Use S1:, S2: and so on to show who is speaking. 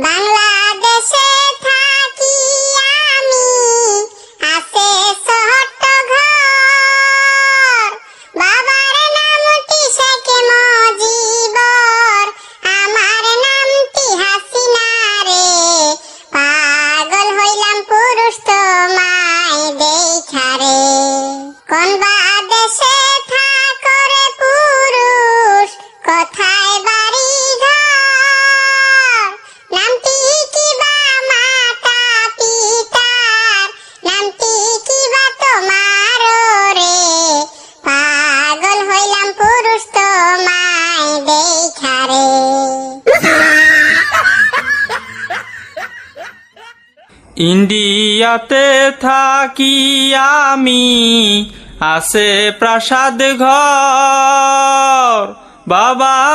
S1: বাংলাদেশে থাকি আমি, আছে ছোট্ট ঘর। বাবার নামটি শেখ মুজিবর, আমার নামটি হাসিনা রে। পাগল হইলাম পুরুষ তোমায় দেখা রে। কোন দেশে থাকো রে পুরুষ, কোথায় বাড়ি ঘর? নামটি কি বা মাতা পিতার, নামটি কি বা তোমার রে? পাগল হইলাম পুরুষ তোমায় দেখা রে।
S2: ইন্ডিয়াতে থাকি আমি, আছে প্রাসাদ ঘর। বাবা